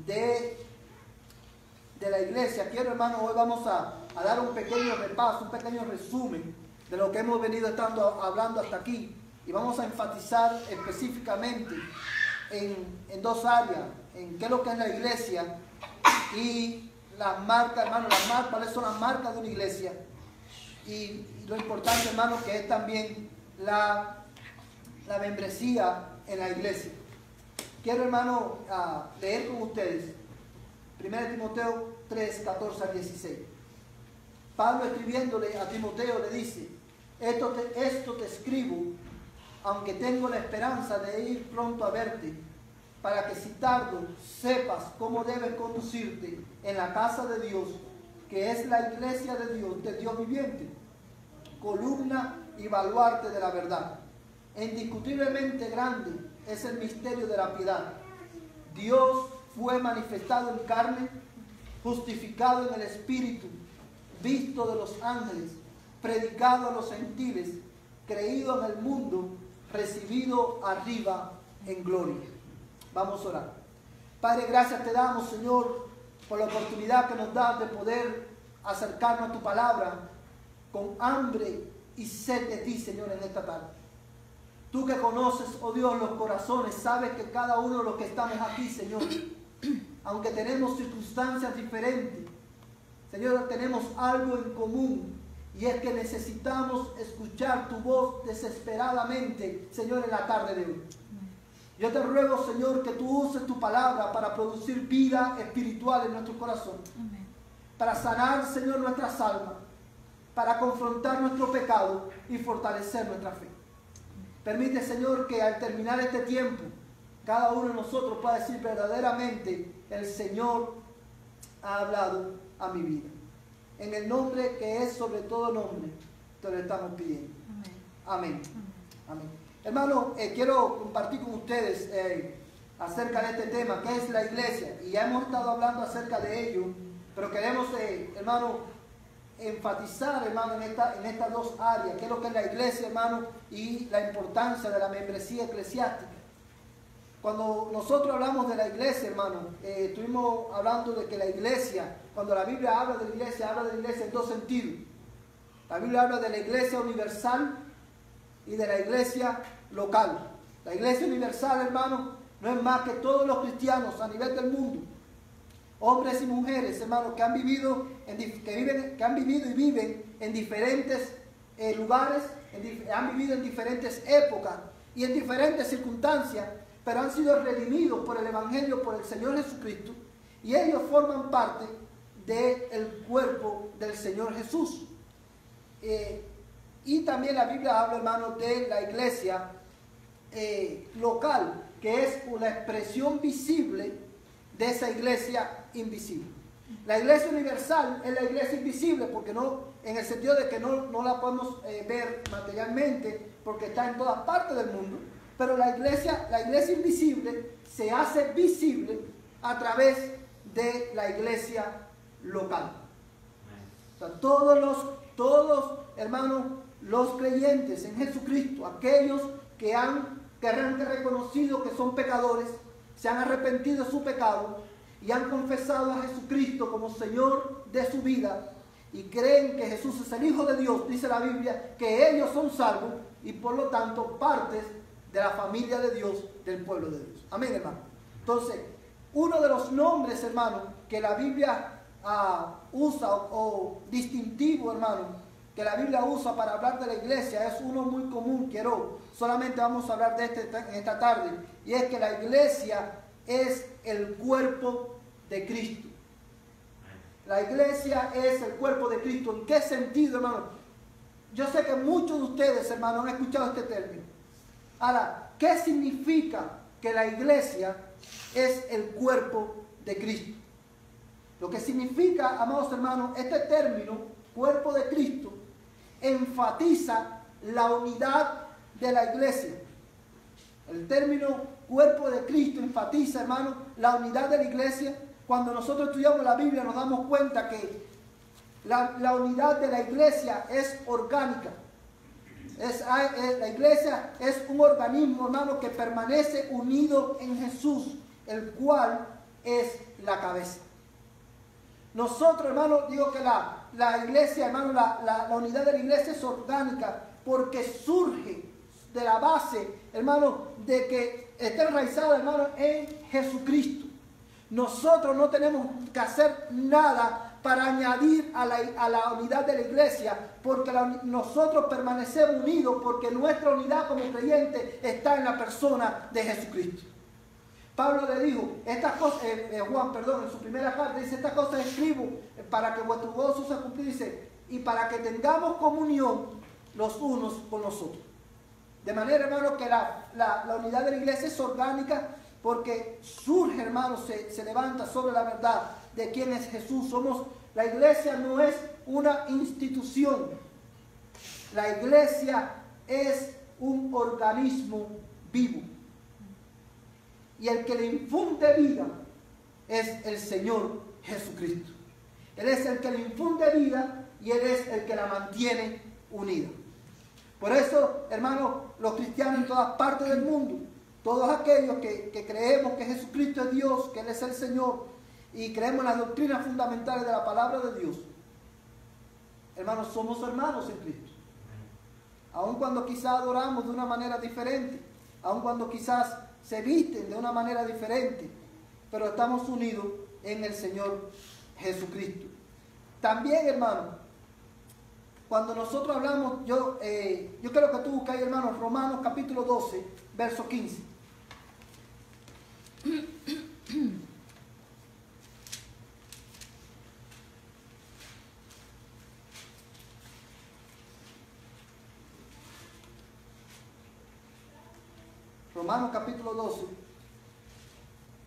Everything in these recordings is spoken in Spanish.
de la iglesia, quiero, hermano, hoy vamos a dar un pequeño repaso, un pequeño resumen de lo que hemos venido hablando hasta aquí, y vamos a enfatizar específicamente en dos áreas, en qué es lo que es la iglesia y las marcas, hermano, cuáles son las marcas de una iglesia, y lo importante, hermano, que es también la membresía en la iglesia. Quiero, hermano, leer con ustedes 1 Timoteo 3, 14 al 16. Pablo, escribiéndole a Timoteo, le dice: esto te escribo, aunque tengo la esperanza de ir pronto a verte, para que si tardo sepas cómo debes conducirte en la casa de Dios, que es la iglesia de Dios viviente, columna y baluarte de la verdad. Indiscutiblemente grande es el misterio de la piedad. Dios fue manifestado en carne, justificado en el Espíritu, visto de los ángeles, predicado a los gentiles, creído en el mundo, recibido arriba en gloria. Vamos a orar. Padre, gracias te damos, Señor, por la oportunidad que nos das de poder acercarnos a tu palabra con hambre y sed de ti, Señor, en esta tarde. Tú que conoces, oh Dios, los corazones, sabes que cada uno de los que estamos aquí, Señor, aunque tenemos circunstancias diferentes, Señor, tenemos algo en común, y es que necesitamos escuchar tu voz desesperadamente, Señor, en la tarde de hoy. Yo te ruego, Señor, que tú uses tu palabra para producir vida espiritual en nuestro corazón, para sanar, Señor, nuestras almas, para confrontar nuestro pecado y fortalecer nuestra fe. Permite, Señor, que al terminar este tiempo, cada uno de nosotros pueda decir verdaderamente: el Señor ha hablado a mi vida. En el nombre que es sobre todo nombre, te lo estamos pidiendo. Amén. Amén. Hermano, quiero compartir con ustedes acerca de este tema, que es la iglesia. Y ya hemos estado hablando acerca de ello, pero queremos, hermano, enfatizar, hermano, en estas dos áreas, que es lo que es la iglesia, hermano, y la importancia de la membresía eclesiástica. Cuando nosotros hablamos de la iglesia, hermano, estuvimos hablando de que la iglesia, cuando la Biblia habla de la iglesia en dos sentidos. La Biblia habla de la iglesia universal y de la iglesia local. La iglesia universal, hermano, no es más que todos los cristianos a nivel del mundo, hombres y mujeres, hermanos, que han vivido y viven en diferentes lugares, han vivido en diferentes épocas y en diferentes circunstancias, pero han sido redimidos por el Evangelio, por el Señor Jesucristo, y ellos forman parte del cuerpo del Señor Jesús. Y también la Biblia habla, hermano, de la iglesia local, que es una expresión visible de esa iglesia invisible. La iglesia universal es la iglesia invisible, porque no, en el sentido de que no la podemos ver materialmente, porque está en todas partes del mundo, pero la iglesia invisible se hace visible a través de la iglesia local. O sea, todos, hermanos, los creyentes en Jesucristo, aquellos que han reconocido que son pecadores, se han arrepentido de su pecado y han confesado a Jesucristo como Señor de su vida y creen que Jesús es el Hijo de Dios, dice la Biblia, que ellos son salvos y por lo tanto partes de la familia de Dios, del pueblo de Dios. Amén, hermano. Entonces, uno de los nombres, hermano, que la Biblia usa, o distintivo, hermano, que la Biblia usa para hablar de la iglesia, es uno muy común, solamente vamos a hablar de en esta tarde, y es que la iglesia es el cuerpo de Cristo. La iglesia es el cuerpo de Cristo. ¿En qué sentido, hermano? Yo sé que muchos de ustedes, hermano, han escuchado este término. Ahora, ¿qué significa que la iglesia es el cuerpo de Cristo? Lo que significa, amados hermanos, este término, cuerpo de Cristo, enfatiza la unidad de la iglesia. El término cuerpo de Cristo enfatiza, hermano, la unidad de la iglesia. Cuando nosotros estudiamos la Biblia nos damos cuenta que la unidad de la iglesia es orgánica. La iglesia es un organismo, hermano, que permanece unido en Jesús, el cual es la cabeza. Nosotros, hermano, digo que la iglesia, hermano, la unidad de la iglesia es orgánica porque surge de la base, hermano, de que está enraizada, hermano, en Jesucristo. Nosotros no tenemos que hacer nada para añadir a la unidad de la iglesia, porque nosotros permanecemos unidos, porque nuestra unidad como creyentes está en la persona de Jesucristo. Pablo le dijo, estas cosas, Juan, perdón, en su primera carta dice, estas cosas escribo para que vuestro gozo se cumpla, dice, y para que tengamos comunión los unos con los otros. De manera, hermano, que la unidad de la iglesia es orgánica porque surge, hermano, se levanta sobre la verdad de quién es Jesús. La iglesia no es una institución. La iglesia es un organismo vivo. Y el que le infunde vida es el Señor Jesucristo. Él es el que le infunde vida y Él es el que la mantiene unida. Por eso, hermanos, los cristianos en todas partes del mundo, todos aquellos que creemos que Jesucristo es Dios, que Él es el Señor, y creemos en las doctrinas fundamentales de la palabra de Dios, hermanos, somos hermanos en Cristo. Aun cuando quizás adoramos de una manera diferente, aun cuando quizás se visten de una manera diferente, pero estamos unidos en el Señor Jesucristo. También, hermano, cuando nosotros hablamos, yo quiero que tú busques, hermanos, Romanos capítulo 12, verso 15. Romanos capítulo 12,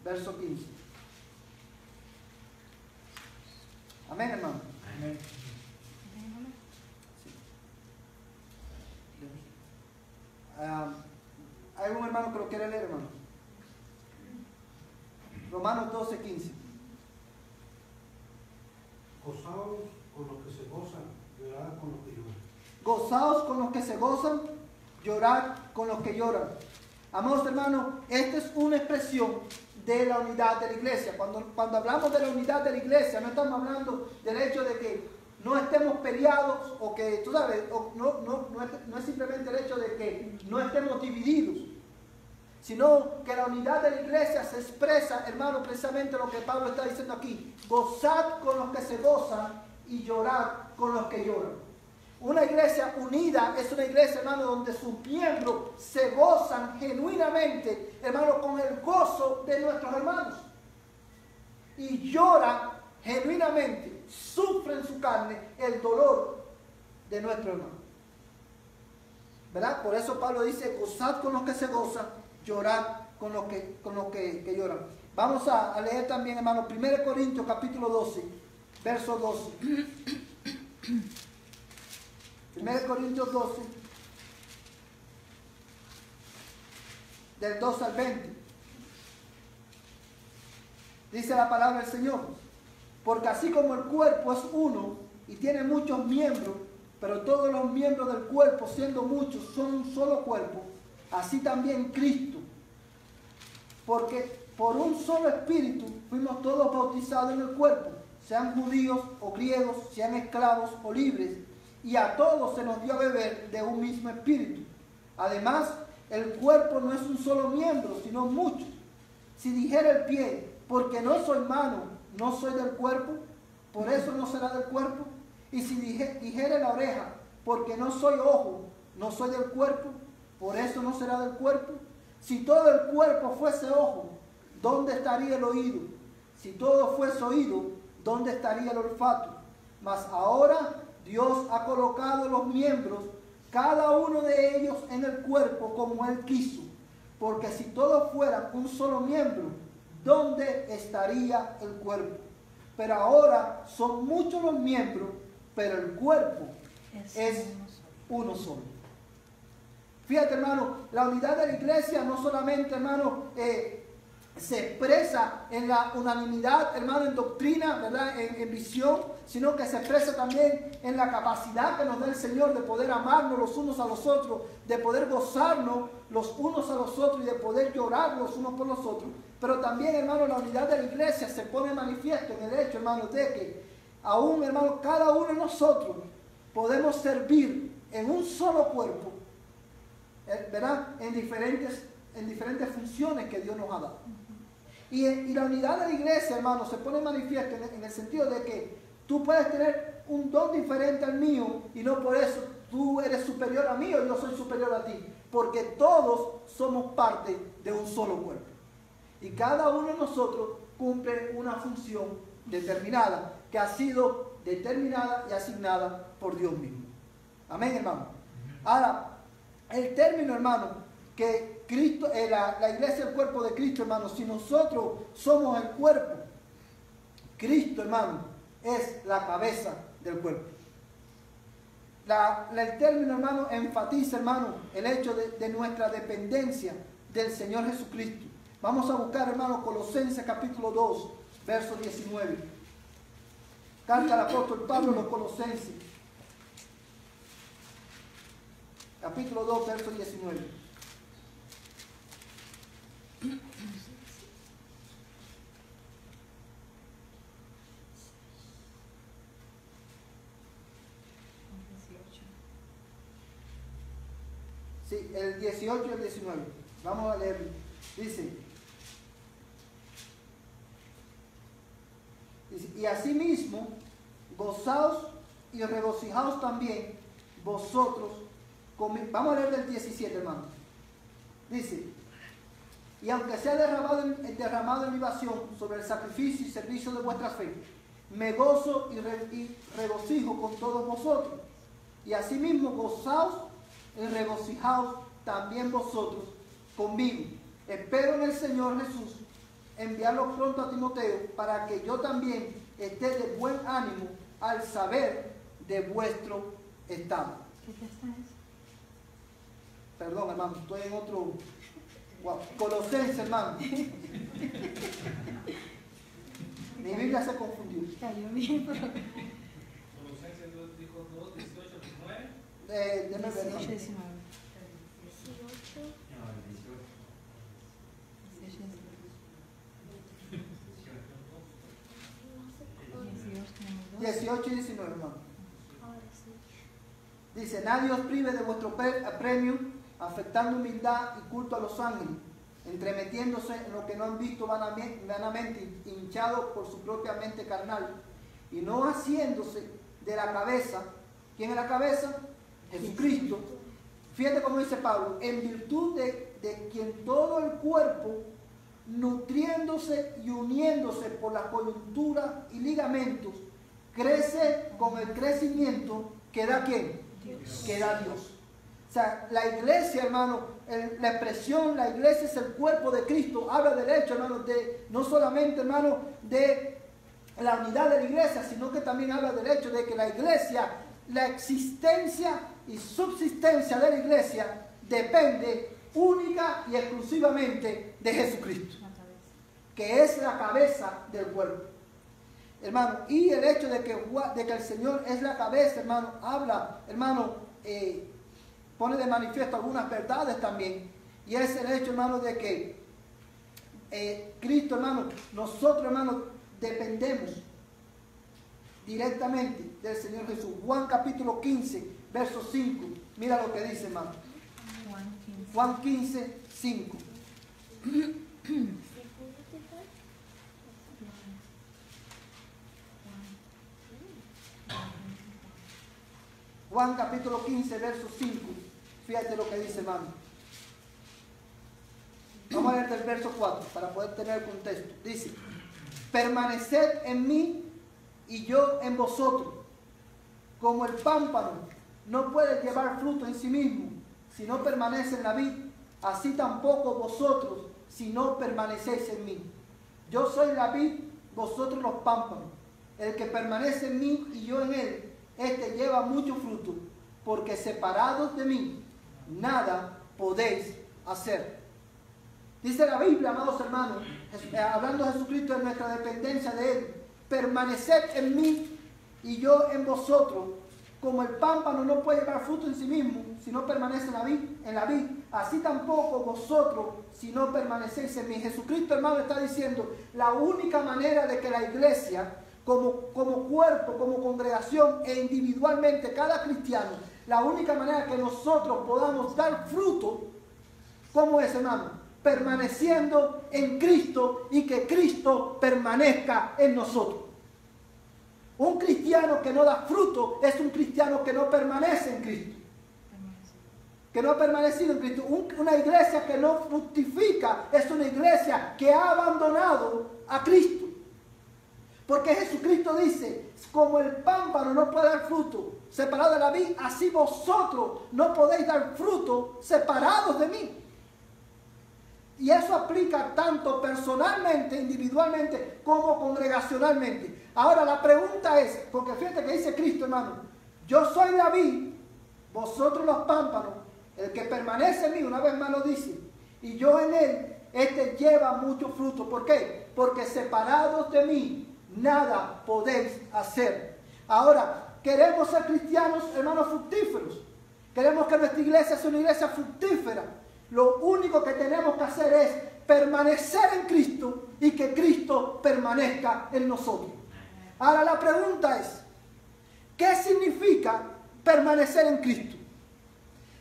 verso 15. Amén, hermano. Amén. Hay un hermano que lo quiere leer, hermano. Romanos 12, 15. Gozaos con los que se gozan, llorad con los que lloran. Gozaos con los que se gozan, llorad con los que lloran. Amados hermanos, esta es una expresión de la unidad de la iglesia. Cuando hablamos de la unidad de la iglesia, no estamos hablando del hecho de que no estemos peleados o que, tú sabes, no es simplemente el hecho de que no estemos divididos, sino que la unidad de la iglesia se expresa, hermano, precisamente lo que Pablo está diciendo aquí. Gozad con los que se gozan y llorad con los que lloran. Una iglesia unida es una iglesia, hermano, donde sus miembros se gozan genuinamente, hermano, con el gozo de nuestros hermanos. Y lloran genuinamente, sufren en su carne el dolor de nuestro hermano. ¿Verdad? Por eso Pablo dice, gozad con los que se gozan, llorad con los que lloran. Vamos a leer también, hermano, 1 Corintios capítulo 12, verso 12. 1 Corintios 12, del 2 al 20. Dice la palabra del Señor: porque así como el cuerpo es uno y tiene muchos miembros, pero todos los miembros del cuerpo, siendo muchos, son un solo cuerpo, así también Cristo. Porque por un solo espíritu fuimos todos bautizados en el cuerpo, sean judíos o griegos, sean esclavos o libres, y a todos se nos dio a beber de un mismo espíritu. Además, el cuerpo no es un solo miembro, sino muchos. Si dijera el pie, porque no soy mano, no soy del cuerpo, por eso no será del cuerpo. Y si dijera la oreja, porque no soy ojo, no soy del cuerpo, por eso no será del cuerpo. Si todo el cuerpo fuese ojo, ¿dónde estaría el oído? Si todo fuese oído, ¿dónde estaría el olfato? Mas ahora Dios ha colocado los miembros, cada uno de ellos en el cuerpo como Él quiso. Porque si todos fueran un solo miembro, ¿dónde estaría el cuerpo? Pero ahora son muchos los miembros, pero el cuerpo es uno solo. Fíjate, hermano, la unidad de la iglesia no solamente, hermano, se expresa en la unanimidad, hermano, en doctrina, ¿verdad? En visión, sino que se expresa también en la capacidad que nos da el Señor de poder amarnos los unos a los otros, de poder gozarnos los unos a los otros y de poder llorar los unos por los otros. Pero también, hermano, la unidad de la iglesia se pone manifiesto en el hecho, hermano, de que aún, hermano, cada uno de nosotros podemos servir en un solo cuerpo, ¿verdad? En diferentes funciones que Dios nos ha dado. Y la unidad de la iglesia, hermano, se pone manifiesto en el sentido de que tú puedes tener un don diferente al mío y no por eso tú eres superior a mí o yo soy superior a ti, porque todos somos parte de un solo cuerpo. Y cada uno de nosotros cumple una función determinada, que ha sido determinada y asignada por Dios mismo. Amén, hermano. Ahora, el término, hermano, que Cristo, la iglesia es el cuerpo de Cristo, hermano. Si nosotros somos el cuerpo, Cristo, hermano, es la cabeza del cuerpo. El término, hermano, enfatiza, hermano, el hecho de nuestra dependencia del Señor Jesucristo. Vamos a buscar, hermano, Colosenses capítulo 2, verso 19. Carta al apóstol Pablo a los Colosenses. Capítulo 2, verso 19. Sí, el 18 y el 19. Vamos a leerlo. Dice, y asimismo, gozaos y regocijaos también vosotros. Vamos a leer del 17, hermano. Dice, y aunque sea derramado en libación sobre el sacrificio y servicio de vuestra fe, me gozo y regocijo con todos vosotros. Y asimismo gozaos y regocijaos también vosotros conmigo. Espero en el Señor Jesús enviarlo pronto a Timoteo para que yo también esté de buen ánimo al saber de vuestro estado. ¿Qué fiesta es? Perdón, hermano, estoy en otro... Wow. Colosenses, hermano. Mi Biblia se confundió. Cayó bien, pero... Colosenses dijo 2, 18, 19. Déjame ver. 18, 19. 18 y 19, hermano. Dice, nadie os prive de vuestro premio, afectando humildad y culto a los ángeles, entremetiéndose en lo que no han visto vanamente, hinchados por su propia mente carnal, y no haciéndose de la cabeza. ¿Quién es la cabeza? Jesucristo. Fíjate cómo dice Pablo, en virtud de quien todo el cuerpo, nutriéndose y uniéndose por la coyuntura y ligamentos, crece con el crecimiento que da ¿quién? Dios. Que da Dios. O sea, la iglesia, hermano, la expresión, la iglesia es el cuerpo de Cristo, habla del hecho, hermano, de no solamente, hermano, de la unidad de la iglesia, sino que también habla del hecho de que la iglesia, la existencia y subsistencia de la iglesia depende única y exclusivamente de Jesucristo, que es la cabeza del cuerpo. Hermano, y el hecho de que el Señor es la cabeza, hermano, habla, hermano, pone de manifiesto algunas verdades también. Y es el hecho, hermano, de que Cristo, hermano, nosotros, hermano, dependemos directamente del Señor Jesús. Juan capítulo 15, verso 5. Mira lo que dice, hermano. Juan 15, 5. Juan capítulo 15, verso 5. Fíjate lo que dice, hermano. Vamos a leer del verso 4 para poder tener el contexto. Dice, permaneced en mí y yo en vosotros. Como el pámpano no puede llevar fruto en sí mismo si no permanece en la vid, así tampoco vosotros si no permanecéis en mí. Yo soy la vid, vosotros los pámpanos. El que permanece en mí y yo en él, este lleva mucho fruto, porque separados de mí, nada podéis hacer. Dice la Biblia, amados hermanos, hablando de Jesucristo, de nuestra dependencia de Él, permaneced en mí y yo en vosotros, como el pámpano no puede llevar fruto en sí mismo si no permanece en la vid, así tampoco vosotros si no permanecéis en mí. Jesucristo, hermano, está diciendo, la única manera de que la iglesia, como cuerpo, como congregación e individualmente cada cristiano, la única manera que nosotros podamos dar fruto, ¿cómo es, hermano? Permaneciendo en Cristo y que Cristo permanezca en nosotros. Un cristiano que no da fruto es un cristiano que no permanece en Cristo. Que no ha permanecido en Cristo. Una iglesia que no fructifica es una iglesia que ha abandonado a Cristo. Porque Jesucristo dice, como el pámpano no puede dar fruto separado de la vid, así vosotros no podéis dar fruto separados de mí. Y eso aplica tanto personalmente, individualmente, como congregacionalmente. Ahora la pregunta es, porque fíjate que dice Cristo, hermano, yo soy la vid, vosotros los pámpanos, el que permanece en mí, una vez más lo dice, y yo en él, este lleva mucho fruto. ¿Por qué? Porque separados de mí, nada podéis hacer. Ahora, queremos ser cristianos, hermanos, fructíferos. Queremos que nuestra iglesia sea una iglesia fructífera. Lo único que tenemos que hacer es permanecer en Cristo y que Cristo permanezca en nosotros. Ahora la pregunta es, ¿qué significa permanecer en Cristo?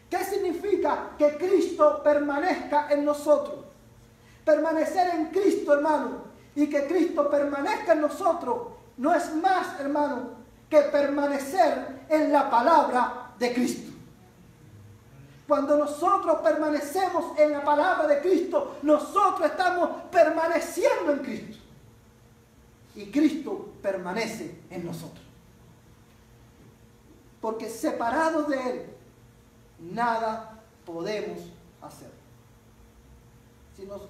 ¿Qué significa que Cristo permanezca en nosotros? Permanecer en Cristo, hermano, y que Cristo permanezca en nosotros no es más, hermano, que permanecer en la palabra de Cristo. Cuando nosotros permanecemos en la palabra de Cristo, nosotros estamos permaneciendo en Cristo. Y Cristo permanece en nosotros. Porque separados de Él, nada podemos hacer.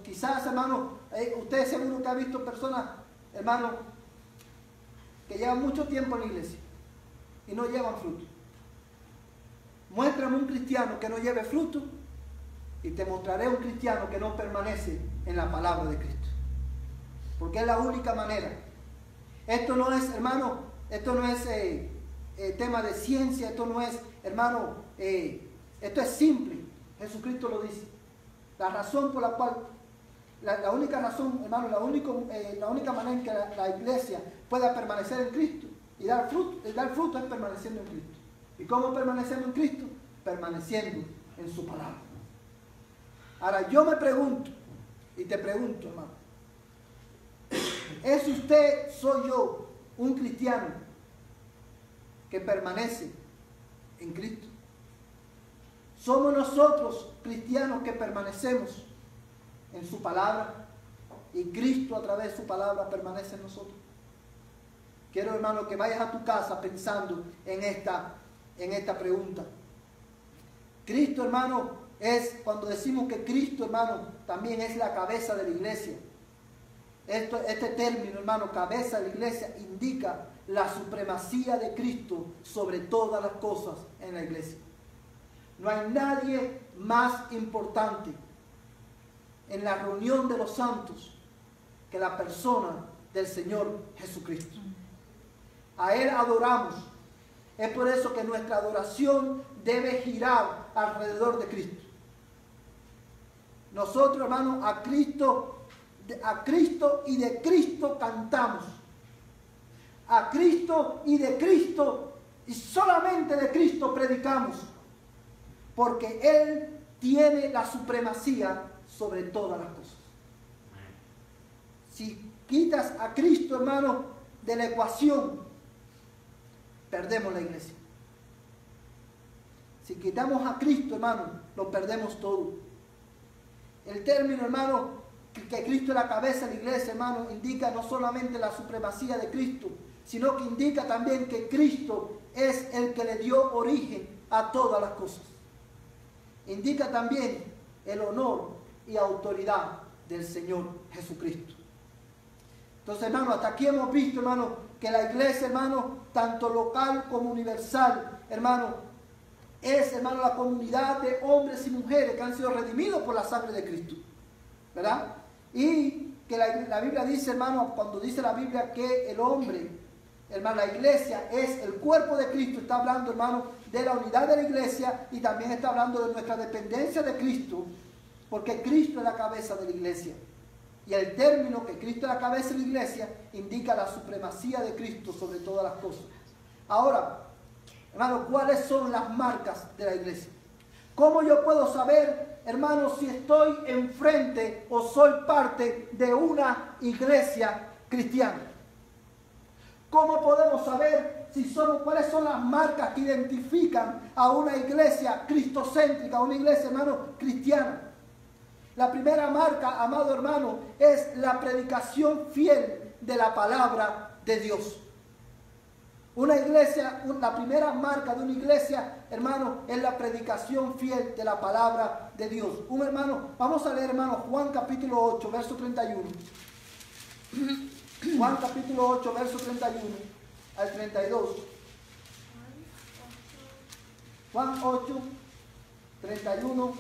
Quizás, hermano, ustedes seguro que han visto personas, hermano, que llevan mucho tiempo en la iglesia y no llevan fruto. Muéstrame un cristiano que no lleve fruto y te mostraré un cristiano que no permanece en la palabra de Cristo. Porque es la única manera. Esto no es, hermano, esto no es tema de ciencia, esto no es, hermano, esto es simple. Jesucristo lo dice. La razón por la cual, la única razón, hermano, la única manera en que la iglesia pueda permanecer en Cristo y dar fruto es permaneciendo en Cristo. ¿Y cómo permanecemos en Cristo? Permaneciendo en su palabra. Ahora yo me pregunto, y te pregunto, hermano, ¿es usted, soy yo, un cristiano que permanece en Cristo? ¿Somos nosotros cristianos que permanecemos en su palabra y Cristo a través de su palabra permanece en nosotros? Quiero, hermano, que vayas a tu casa pensando en esta pregunta. Cristo, hermano, cuando decimos que Cristo, hermano, también es la cabeza de la iglesia. Este término, hermano, cabeza de la iglesia, indica la supremacía de Cristo sobre todas las cosas en la iglesia. No hay nadie más importante en la reunión de los santos que la persona del Señor Jesucristo. A Él adoramos. Es por eso que nuestra adoración debe girar alrededor de Cristo. Nosotros, hermanos, a Cristo y de Cristo cantamos. A Cristo y de Cristo y solamente de Cristo predicamos. Porque Él tiene la supremacía sobre todas las cosas. Si quitas a Cristo, hermano, de la ecuación, perdemos la iglesia. Si quitamos a Cristo, hermano, lo perdemos todo. El término, hermano, que Cristo es la cabeza de la iglesia, hermano, indica no solamente la supremacía de Cristo, sino que indica también que Cristo es el que le dio origen a todas las cosas. Indica también el honor y autoridad del Señor Jesucristo. Entonces, hermano, hasta aquí hemos visto, hermano, que la iglesia, hermano, tanto local como universal, hermano, es, hermano, la comunidad de hombres y mujeres que han sido redimidos por la sangre de Cristo, ¿verdad? Y que la Biblia dice, hermano, cuando dice la Biblia que el hombre hermano, la iglesia es el cuerpo de Cristo. Está hablando, hermano, de la unidad de la iglesia y también está hablando de nuestra dependencia de Cristo, porque Cristo es la cabeza de la iglesia. Y el término que Cristo es la cabeza de la iglesia indica la supremacía de Cristo sobre todas las cosas. Ahora, hermano, ¿cuáles son las marcas de la iglesia? ¿Cómo yo puedo saber, hermano, si estoy enfrente o soy parte de una iglesia cristiana? ¿Cómo podemos saber cuáles son las marcas que identifican a una iglesia cristocéntrica, a una iglesia, hermano, cristiana? La primera marca, amado hermano, es la predicación fiel de la palabra de Dios. Una iglesia, la primera marca de una iglesia, hermano, es la predicación fiel de la palabra de Dios. Vamos a leer, hermano, Juan capítulo 8, verso 31. Juan capítulo 8, verso 31 al 32. Juan 8, 31.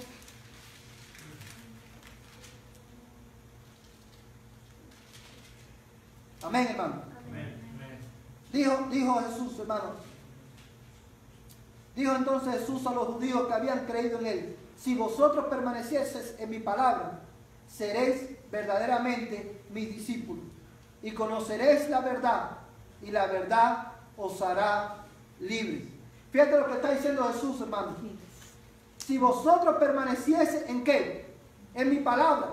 Amén, hermano. Amén. Dijo Jesús, hermano. Dijo entonces Jesús a los judíos que habían creído en él: si vosotros permanecieseis en mi palabra, seréis verdaderamente mis discípulos, y conoceréis la verdad, y la verdad os hará libres. Fíjate lo que está diciendo Jesús, hermano. Si vosotros permanecieseis en ¿qué? En mi palabra,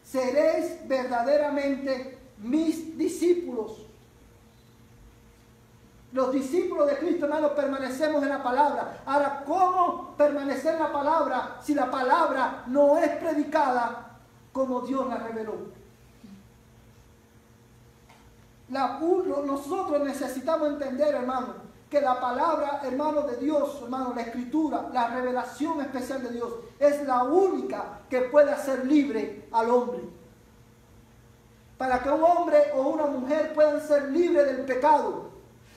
seréis verdaderamente mis discípulos. Los discípulos de Cristo, hermano, permanecemos en la palabra. Ahora, ¿cómo permanecer en la palabra si la palabra no es predicada como Dios la reveló? Nosotros necesitamos entender, hermano, que la palabra, hermano, de Dios, hermano, la escritura, la revelación especial de Dios, es la única que puede hacer libre al hombre. Para que un hombre o una mujer puedan ser libres del pecado,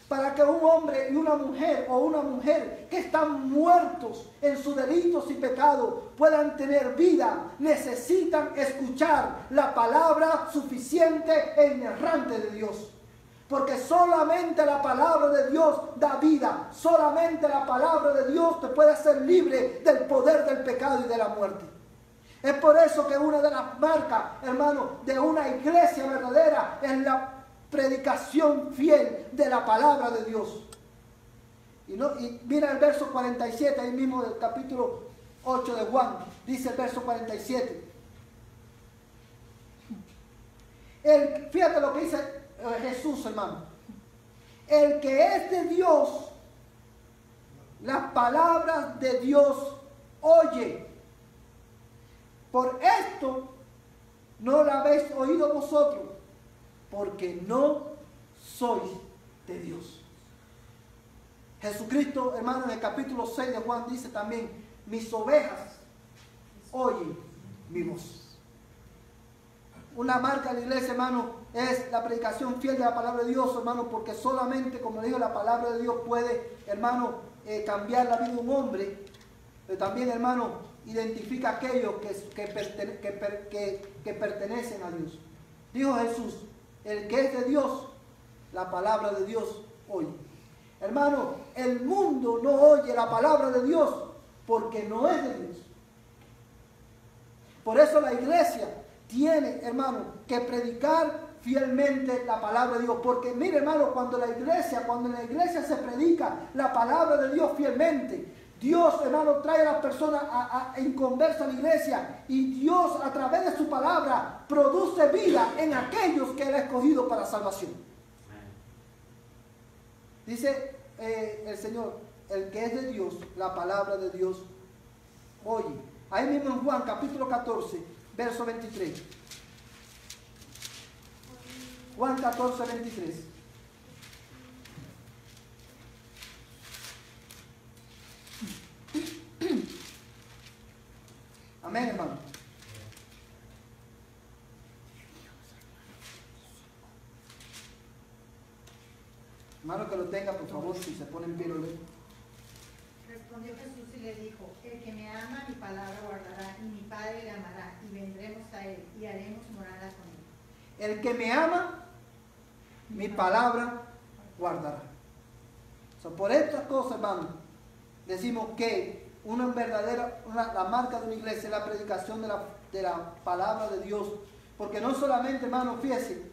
para que un hombre y una mujer que están muertos en sus delitos y pecados puedan tener vida, necesitan escuchar la palabra suficiente e inerrante de Dios. Porque solamente la palabra de Dios da vida, solamente la palabra de Dios te puede hacer libre del poder del pecado y de la muerte. Es por eso que una de las marcas, hermano, de una iglesia verdadera es la predicación fiel de la palabra de Dios. Y mira el verso 47, ahí mismo del capítulo 8 de Juan, dice el verso 47. Fíjate lo que dice Jesús, hermano. El que es de Dios, las palabras de Dios oye. Por esto no la habéis oído vosotros, porque no sois de Dios. Jesucristo, hermano, en el capítulo 6 de Juan dice también: mis ovejas oyen mi voz. Una marca de la iglesia, hermano, es la predicación fiel de la palabra de Dios, hermano, porque solamente, como le digo, la palabra de Dios puede, hermano, cambiar la vida de un hombre, pero también, hermano, identifica a aquellos que pertenecen a Dios. Dijo Jesús: el que es de Dios, la palabra de Dios oye. Hermano, el mundo no oye la palabra de Dios porque no es de Dios. Por eso la iglesia tiene, hermano, que predicar fielmente la palabra de Dios. Porque mire, hermano, cuando en la iglesia se predica la palabra de Dios fielmente, Dios, hermano, trae a las personas en conversa a la iglesia, y Dios, a través de su palabra, produce vida en aquellos que Él ha escogido para salvación. Dice el Señor: el que es de Dios, la palabra de Dios oye. Ahí mismo en Juan capítulo 14, verso 23. Juan 14, 23. Amén, hermano. Hermano, que lo tenga, por favor, si se pone en pie, lo lee. Respondió Jesús y le dijo: el que me ama, mi palabra guardará, y mi Padre le amará, y vendremos a él, y haremos morada con él. El que me ama, mi palabra guardará. Por estas cosas, hermano, decimos que la marca de una iglesia es la predicación de la palabra de Dios. Porque no solamente, hermano, fíjese,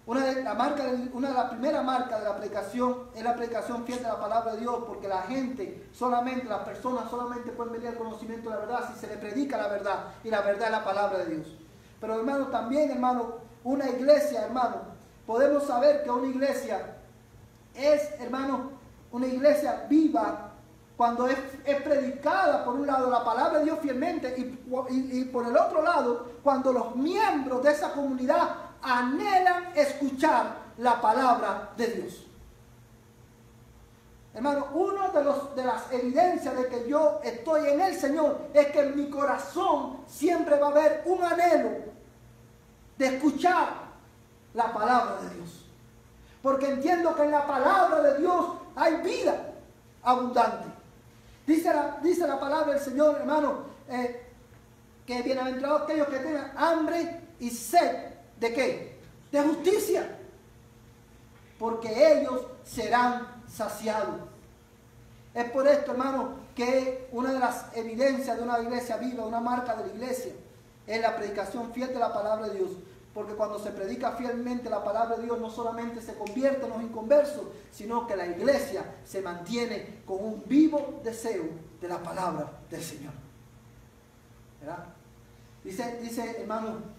una de las primeras marcas de la predicación es la predicación fiel de la palabra de Dios, porque las personas solamente pueden venir al conocimiento de la verdad si se le predica la verdad, y la verdad es la palabra de Dios. Pero, hermano, también, hermano, una iglesia, hermano, podemos saber que una iglesia es, hermano, una iglesia viva cuando es predicada, por un lado, la palabra de Dios fielmente, y por el otro lado, cuando los miembros de esa comunidad anhelan escuchar la palabra de Dios. Hermano, una de las evidencias de que yo estoy en el Señor es que en mi corazón siempre va a haber un anhelo de escuchar la palabra de Dios. Porque entiendo que en la palabra de Dios hay vida abundante. Dice la palabra del Señor, hermano, que bienaventurados aquellos que tengan hambre y sed. ¿De qué? De justicia. Porque ellos serán saciados. Es por esto, hermano, que una de las evidencias de una iglesia viva, una marca de la iglesia, es la predicación fiel de la palabra de Dios. Porque cuando se predica fielmente la palabra de Dios, no solamente se convierte en los inconversos, sino que la iglesia se mantiene con un vivo deseo de la palabra del Señor. ¿Verdad? Dice, hermano,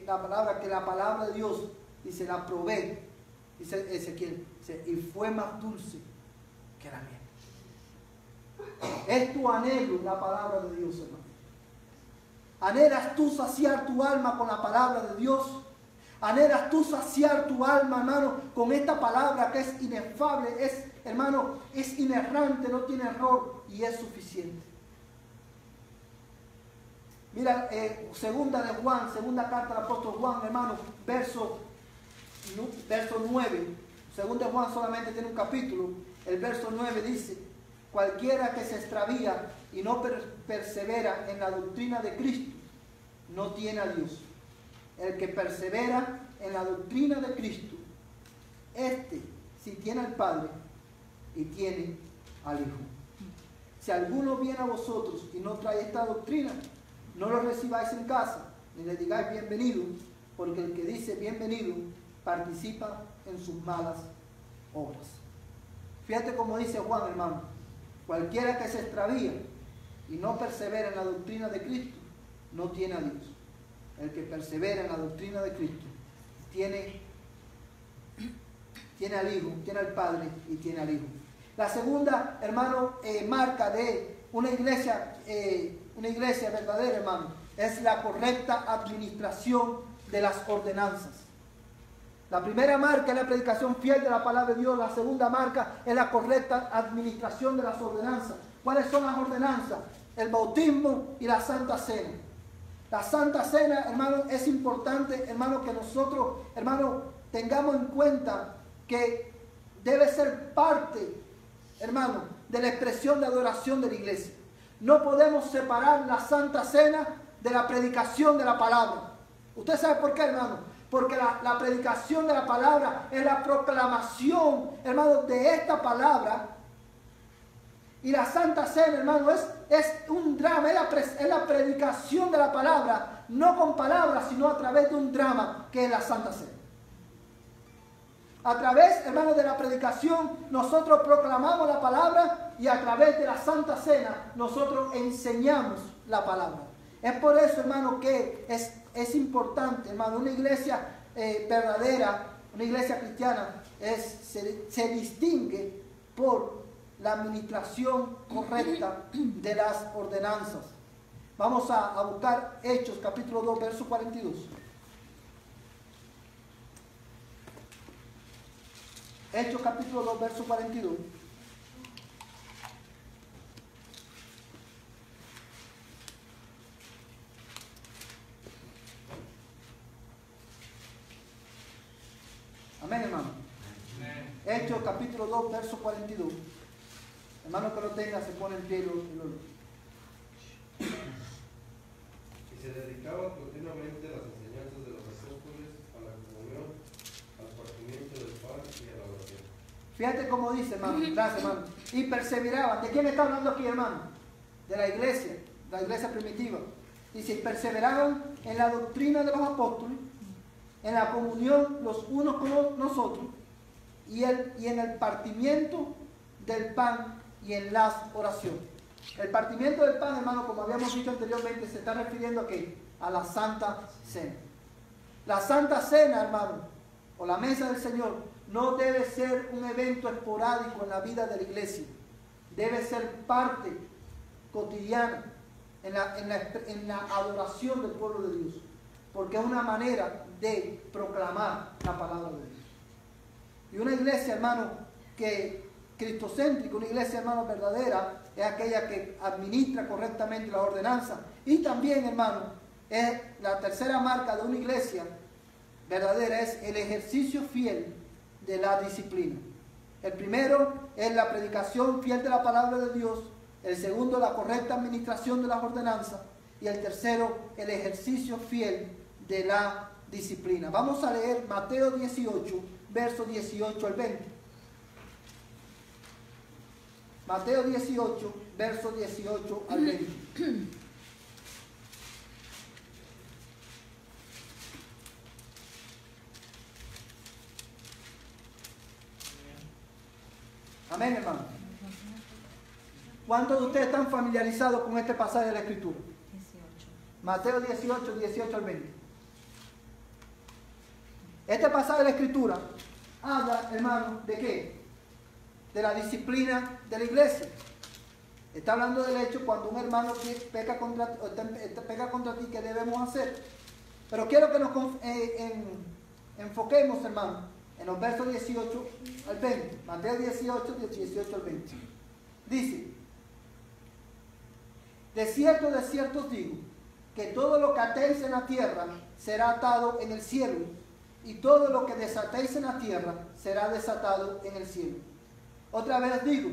la palabra, que la palabra de Dios, dice, la probé, dice Ezequiel, y fue más dulce que la miel. Es tu anhelo la palabra de Dios, hermano. ¿Anhelas tú saciar tu alma con la palabra de Dios? ¿Anhelas tú saciar tu alma, hermano, con esta palabra que es inefable, hermano, es inerrante, no tiene error y es suficiente? Mira, segunda carta del apóstol Juan, hermano, verso 9. Segunda de Juan solamente tiene un capítulo. El verso 9 dice: cualquiera que se extravía y no persevera en la doctrina de Cristo, no tiene a Dios. El que persevera en la doctrina de Cristo, sí tiene al Padre y tiene al Hijo. Si alguno viene a vosotros y no trae esta doctrina, no lo recibáis en casa, ni le digáis bienvenido, porque el que dice bienvenido participa en sus malas obras. Fíjate cómo dice Juan, hermano: cualquiera que se extravía y no persevera en la doctrina de Cristo, no tiene a Dios. El que persevera en la doctrina de Cristo tiene al Hijo, tiene al Padre y tiene al Hijo. La segunda, hermano, marca de una iglesia verdadera, hermano, es la correcta administración de las ordenanzas. La primera marca es la predicación fiel de la palabra de Dios. La segunda marca es la correcta administración de las ordenanzas. ¿Cuáles son las ordenanzas? El bautismo y la Santa Cena. La Santa Cena, hermano, es importante, hermano, que nosotros, hermano, tengamos en cuenta que debe ser parte, hermano, de la expresión de adoración de la iglesia. No podemos separar la Santa Cena de la predicación de la palabra. ¿Usted sabe por qué, hermano? Porque la predicación de la palabra es la proclamación, hermano, de esta palabra. Y la Santa Cena, hermano, es un drama, es la predicación de la palabra, no con palabras, sino a través de un drama que es la Santa Cena. A través, hermano, de la predicación, nosotros proclamamos la palabra, y a través de la Santa Cena, nosotros enseñamos la palabra. Es por eso, hermano, que es importante, hermano, una iglesia verdadera, una iglesia cristiana, se distingue por la administración correcta de las ordenanzas. Vamos a buscar Hechos capítulo 2, verso 42. Hechos capítulo 2, verso 42. Amén, hermano. Amén. Hechos capítulo 2, verso 42. Hermano que lo tenga, se pone en pie y lo lee. Y se dedicaban continuamente a las enseñanzas de los apóstoles, a la comunión, al partimiento del pan y a la oración. Fíjate cómo dice, hermano. Gracias, hermano. Y perseveraban. ¿De quién está hablando aquí, hermano? De la iglesia primitiva. Dice, perseveraban en la doctrina de los apóstoles, en la comunión los unos con nosotros, y en el partimiento del pan y en las oraciones. El partimiento del pan, hermano, como habíamos dicho anteriormente, se está refiriendo a ¿qué? A la Santa Cena. La Santa Cena, hermano, o la mesa del Señor, no debe ser un evento esporádico en la vida de la iglesia. Debe ser parte cotidiana en la adoración del pueblo de Dios. Porque es una manera de proclamar la palabra de Dios. Y una iglesia, hermano, que cristocéntrica, una iglesia, hermano, verdadera, es aquella que administra correctamente la ordenanza. Y también, hermano, es la tercera marca de una iglesia verdadera, es el ejercicio fiel de la disciplina. El primero es la predicación fiel de la palabra de Dios. El segundo, la correcta administración de las ordenanzas. Y el tercero, el ejercicio fiel de la disciplina. Vamos a leer Mateo 18, versos 18 al 20. Mateo 18, versos 18 al 20. Amén, hermano. ¿Cuántos de ustedes están familiarizados con este pasaje de la Escritura? 18. Mateo 18, 18 al 20. Este pasaje de la Escritura habla, hermano, ¿de qué? De la disciplina de la iglesia. Está hablando del hecho cuando un hermano peca contra ti, ¿qué debemos hacer? Pero quiero que nos enfoquemos, hermano, en los versos 18 al 20. Mateo 18, 18 al 20. Dice, de cierto os digo, que todo lo que atéis en la tierra será atado en el cielo, y todo lo que desatéis en la tierra será desatado en el cielo. Otra vez digo,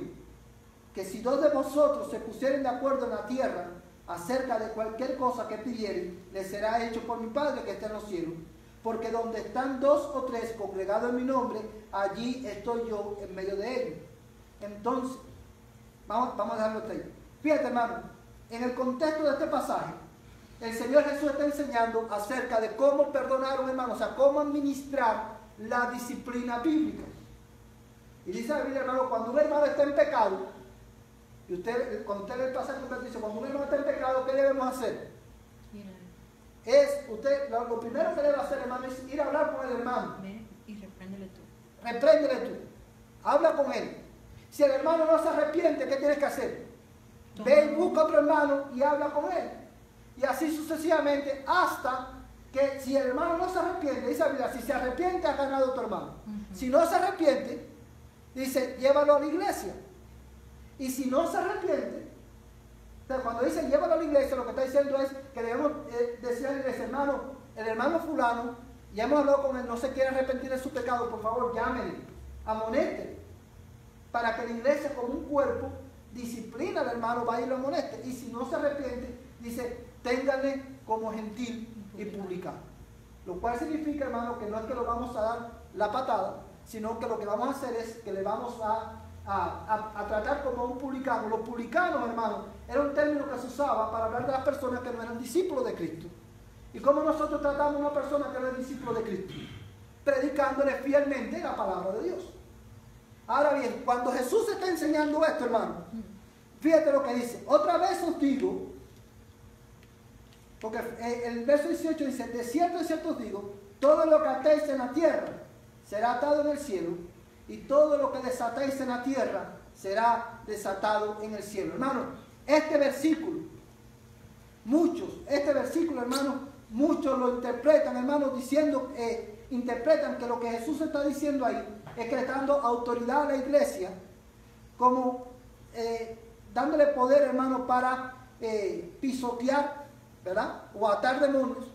que si dos de vosotros se pusieren de acuerdo en la tierra acerca de cualquier cosa que pidieren, les será hecho por mi Padre que está en los cielos. Porque donde están dos o tres congregados en mi nombre, allí estoy yo en medio de ellos. Entonces, vamos a dejarlo hasta ahí. Fíjate, hermano, en el contexto de este pasaje, el Señor Jesús está enseñando acerca de cómo perdonar a un hermano, o sea, cómo administrar la disciplina bíblica. Y dice la Biblia, hermano, cuando un hermano está en pecado, y cuando usted lee el pasaje, dice, cuando un hermano está en pecado, ¿qué debemos hacer? Lo primero que debe hacer, hermano, es ir a hablar con el hermano. Ven y repréndele tú. Repréndele tú. Habla con él. Si el hermano no se arrepiente, ¿qué tienes que hacer? Ve y busca a otro hermano y habla con él. Y así sucesivamente hasta que si el hermano no se arrepiente, dice la Biblia, si se arrepiente ha ganado tu hermano. Si no se arrepiente, dice, llévalo a la iglesia. Y si no se arrepiente, cuando dice llévalo a la iglesia, lo que está diciendo es que debemos decir a la iglesia, hermano, el hermano fulano, ya hemos hablado con él, no se quiere arrepentir de su pecado, por favor, llámenle, amoneste, para que la iglesia como un cuerpo disciplina al hermano, vaya y lo amoneste. Y si no se arrepiente, dice, ténganle como gentil y publicano. Lo cual significa, hermano, que no es que lo vamos a dar la patada, sino que lo que vamos a hacer es que le vamos a tratar como un publicano. Los publicanos, hermano, era un término que se usaba para hablar de las personas que no eran discípulos de Cristo. ¿Y cómo nosotros tratamos a una persona que no es discípulo de Cristo? Predicándole fielmente la palabra de Dios. Ahora bien, cuando Jesús está enseñando esto, hermano, fíjate lo que dice. Otra vez os digo, porque el verso 18 dice, de cierto os digo, todo lo que atéis en la tierra será atado en el cielo, y todo lo que desatéis en la tierra será desatado en el cielo. Hermano, este versículo, hermano, muchos lo interpretan, hermano, diciendo, interpretan que lo que Jesús está diciendo ahí es que le está dando autoridad a la iglesia, como dándole poder, hermano, para pisotear, ¿verdad? O atar demonios,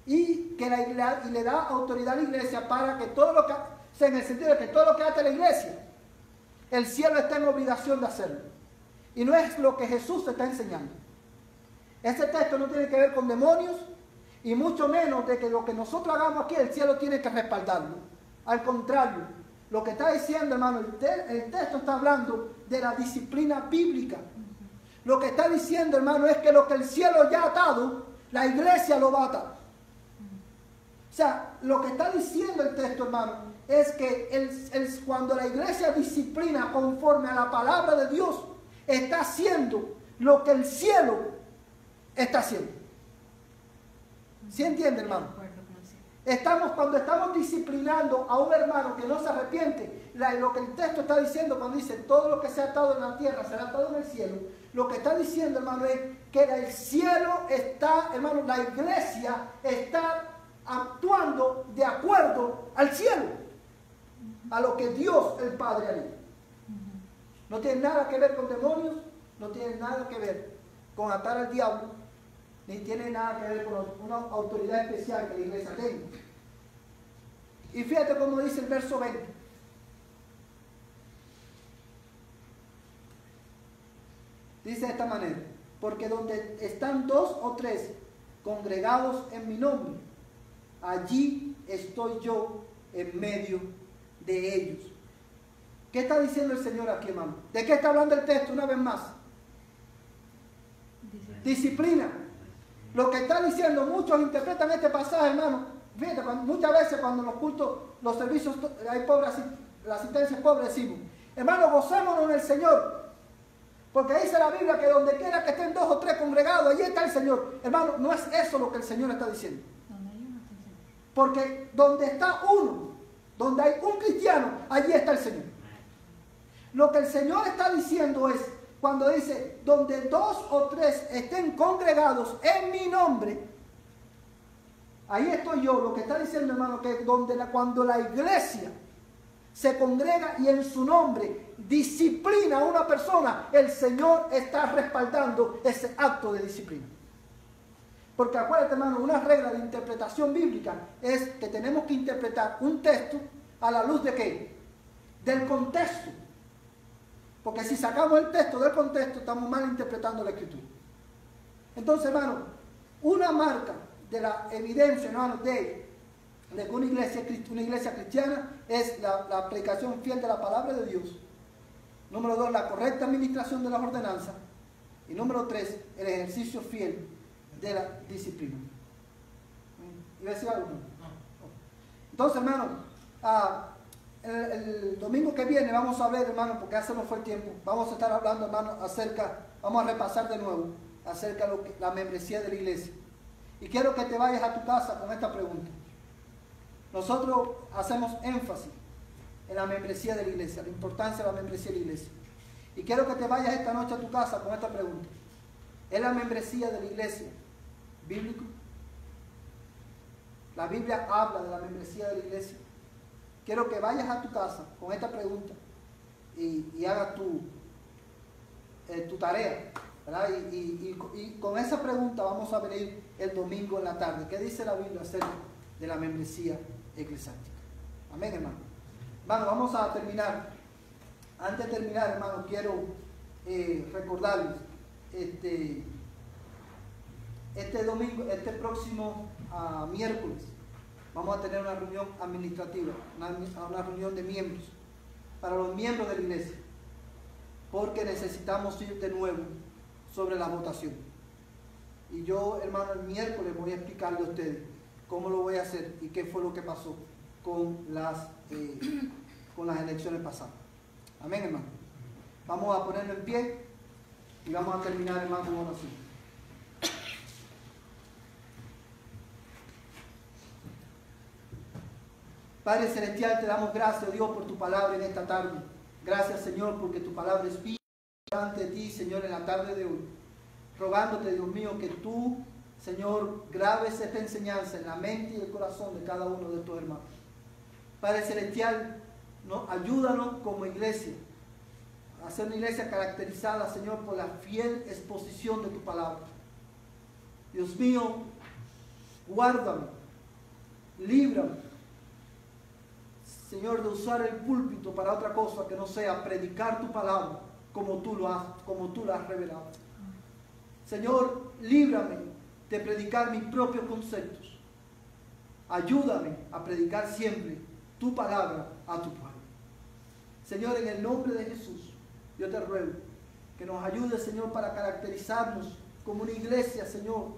y le da autoridad a la iglesia para que todo lo que, o sea, en el sentido de que todo lo que hace la iglesia, el cielo está en obligación de hacerlo. Y no es lo que Jesús te está enseñando. Este texto no tiene que ver con demonios, y mucho menos de que lo que nosotros hagamos aquí, el cielo tiene que respaldarlo. Al contrario, lo que está diciendo, hermano, el texto está hablando de la disciplina bíblica. Lo que está diciendo, hermano, es que lo que el cielo ya ha atado, la iglesia lo va a atar. O sea, lo que está diciendo el texto, hermano, es que cuando la iglesia disciplina conforme a la palabra de Dios, está haciendo lo que el cielo está haciendo. ¿Sí entiende, hermano? Cuando estamos disciplinando a un hermano que no se arrepiente, lo que el texto está diciendo cuando dice todo lo que se ha atado en la tierra será atado en el cielo, lo que está diciendo, hermano, es que el cielo está, hermano, la iglesia está actuando de acuerdo al cielo, a lo que Dios el Padre haría. No tiene nada que ver con demonios, no tiene nada que ver con atar al diablo, ni tiene nada que ver con una autoridad especial que la iglesia tenga. Y fíjate cómo dice el verso 20. Dice de esta manera: porque donde están 2 o 3 congregados en mi nombre, allí estoy yo en medio de ellos. ¿Qué está diciendo el Señor aquí, hermano? ¿De qué está hablando el texto una vez más? Disciplina. Lo que está diciendo, muchos interpretan este pasaje, hermano. Fíjate, muchas veces cuando los cultos, los servicios, hay pobres, la asistencia es pobre, decimos: hermano, gocémonos en el Señor. Porque dice la Biblia que donde quiera que estén 2 o 3 congregados, allí está el Señor. Hermano, no es eso lo que el Señor está diciendo. Porque donde está uno, donde hay un cristiano, allí está el Señor. Lo que el Señor está diciendo es, cuando dice, donde 2 o 3 estén congregados en mi nombre, ahí estoy yo. Lo que está diciendo, hermano, que cuando la iglesia se congrega y en su nombre disciplina a una persona, el Señor está respaldando ese acto de disciplina. Porque acuérdate, hermano, una regla de interpretación bíblica es que tenemos que interpretar un texto a la luz de ¿qué? Del contexto. Porque si sacamos el texto del contexto, estamos mal interpretando la Escritura. Entonces, hermano, una marca de la evidencia, hermano, de que una iglesia cristiana es la predicación fiel de la palabra de Dios. Número 2, la correcta administración de las ordenanzas. Y número 3, el ejercicio fiel de la disciplina. ¿Iba a decir algo? Entonces, hermano, el domingo que viene vamos a ver, hermano, porque ya se nos fue el tiempo, vamos a estar hablando, hermano, vamos a repasar de nuevo acerca de la membresía de la iglesia. Y quiero que te vayas a tu casa con esta pregunta. Nosotros hacemos énfasis en la membresía de la iglesia, la importancia de la membresía de la iglesia. Y quiero que te vayas esta noche a tu casa con esta pregunta. ¿Es la membresía de la iglesia bíblico? La Biblia habla de la membresía de la iglesia. Quiero que vayas a tu casa con esta pregunta y hagas tu tarea, ¿verdad? Y con esa pregunta vamos a venir el domingo en la tarde. ¿Qué dice la Biblia acerca de la membresía eclesiástica? Amén, hermano. Hermano, vamos a terminar. Antes de terminar, hermano, quiero recordarles este domingo, este próximo miércoles, vamos a tener una reunión administrativa, una reunión de miembros, para los miembros de la iglesia, porque necesitamos ir de nuevo sobre la votación. Y yo, hermano, el miércoles voy a explicarle a ustedes cómo lo voy a hacer y qué fue lo que pasó con las elecciones pasadas. Amén, hermano. Vamos a ponerlo en pie y vamos a terminar, hermano, con oración. Padre Celestial, te damos gracias, Dios, por tu palabra en esta tarde. Gracias, Señor, porque tu palabra es viva delante de ti, Señor, en la tarde de hoy. Rogándote, Dios mío, que tú, Señor, grabes esta enseñanza en la mente y el corazón de cada uno de tus hermanos. Padre Celestial, ayúdanos como iglesia a ser una iglesia caracterizada, Señor, por la fiel exposición de tu palabra. Dios mío, guárdame, líbrame, Señor, de usar el púlpito para otra cosa que no sea predicar tu palabra como tú la has revelado. Señor, líbrame de predicar mis propios conceptos. Ayúdame a predicar siempre tu palabra a tu pueblo. Señor, en el nombre de Jesús, yo te ruego que nos ayude, Señor, para caracterizarnos como una iglesia, Señor,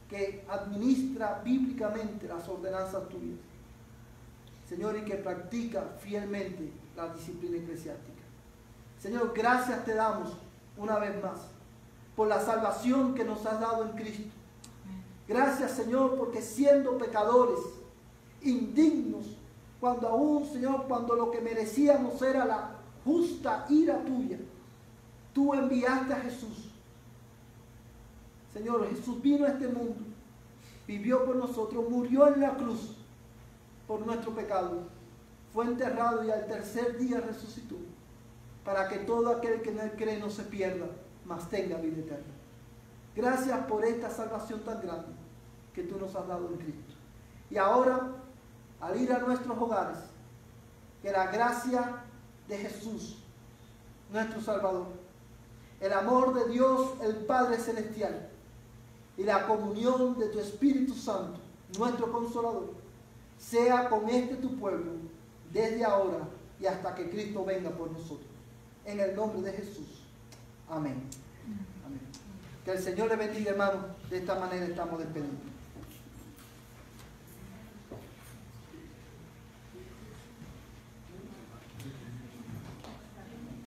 que administra bíblicamente las ordenanzas tuyas. Señor, y que practica fielmente la disciplina eclesiástica. Señor, gracias te damos una vez más por la salvación que nos has dado en Cristo. Gracias, Señor, porque siendo pecadores, indignos, cuando aún, Señor, cuando lo que merecíamos era la justa ira tuya, tú enviaste a Jesús. Señor, Jesús vino a este mundo, vivió por nosotros, murió en la cruz por nuestro pecado, fue enterrado y al tercer día resucitó, para que todo aquel que en él cree no se pierda, mas tenga vida eterna. Gracias por esta salvación tan grande que tú nos has dado en Cristo. Y ahora, al ir a nuestros hogares, que la gracia de Jesús, nuestro Salvador, el amor de Dios, el Padre Celestial, y la comunión de tu Espíritu Santo, nuestro Consolador, sea con este tu pueblo, desde ahora y hasta que Cristo venga por nosotros. En el nombre de Jesús. Amén. Amén. Que el Señor le bendiga, hermano. De esta manera estamos despedidos.